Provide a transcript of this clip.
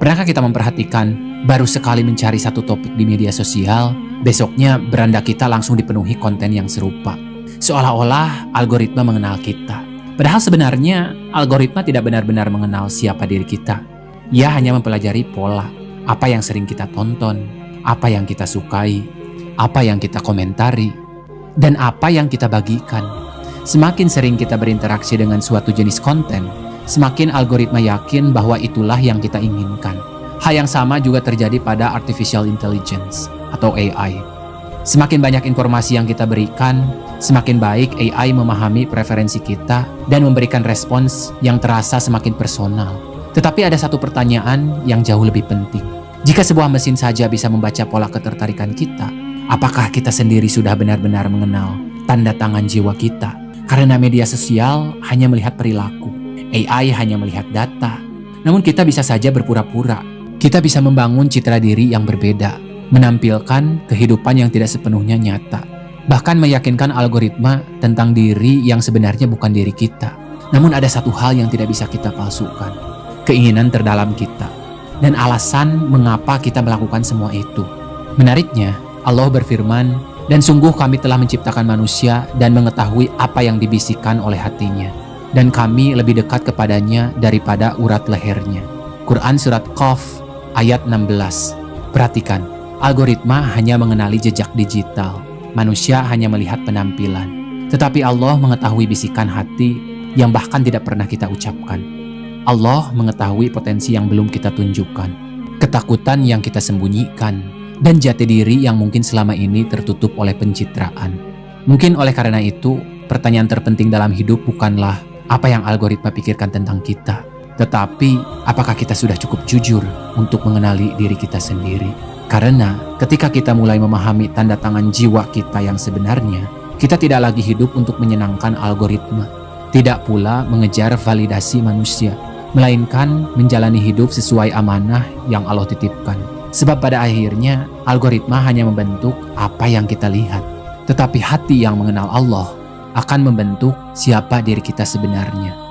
Pernahkah kita memperhatikan, baru sekali mencari satu topik di media sosial, besoknya beranda kita langsung dipenuhi konten yang serupa. Seolah-olah algoritma mengenal kita. Padahal sebenarnya algoritma tidak benar-benar mengenal siapa diri kita. Ia hanya mempelajari pola, apa yang sering kita tonton, apa yang kita sukai, apa yang kita komentari, dan apa yang kita bagikan. Semakin sering kita berinteraksi dengan suatu jenis konten, semakin algoritma yakin bahwa itulah yang kita inginkan. Hal yang sama juga terjadi pada artificial intelligence atau AI. Semakin banyak informasi yang kita berikan, semakin baik AI memahami preferensi kita dan memberikan respons yang terasa semakin personal. Tetapi ada satu pertanyaan yang jauh lebih penting. Jika sebuah mesin saja bisa membaca pola ketertarikan kita, apakah kita sendiri sudah benar-benar mengenal tanda tangan jiwa kita? Karena media sosial hanya melihat perilaku, AI hanya melihat data. Namun kita bisa saja berpura-pura. Kita bisa membangun citra diri yang berbeda, menampilkan kehidupan yang tidak sepenuhnya nyata. Bahkan meyakinkan algoritma tentang diri yang sebenarnya bukan diri kita. Namun ada satu hal yang tidak bisa kita palsukan, keinginan terdalam kita. Dan alasan mengapa kita melakukan semua itu. Menariknya, Allah berfirman, "Dan sungguh kami telah menciptakan manusia dan mengetahui apa yang dibisikkan oleh hatinya. Dan kami lebih dekat kepadanya daripada urat lehernya." Quran Surat Qaf ayat 16. Perhatikan, algoritma hanya mengenali jejak digital. Manusia hanya melihat penampilan. Tetapi Allah mengetahui bisikan hati yang bahkan tidak pernah kita ucapkan. Allah mengetahui potensi yang belum kita tunjukkan, ketakutan yang kita sembunyikan, dan jati diri yang mungkin selama ini tertutup oleh pencitraan. Mungkin oleh karena itu, pertanyaan terpenting dalam hidup bukanlah apa yang algoritma pikirkan tentang kita, tetapi apakah kita sudah cukup jujur untuk mengenali diri kita sendiri. Karena ketika kita mulai memahami tanda tangan jiwa kita yang sebenarnya, kita tidak lagi hidup untuk menyenangkan algoritma, tidak pula mengejar validasi manusia, melainkan menjalani hidup sesuai amanah yang Allah titipkan. Sebab pada akhirnya algoritma hanya membentuk apa yang kita lihat, tetapi hati yang mengenal Allah akan membentuk siapa diri kita sebenarnya.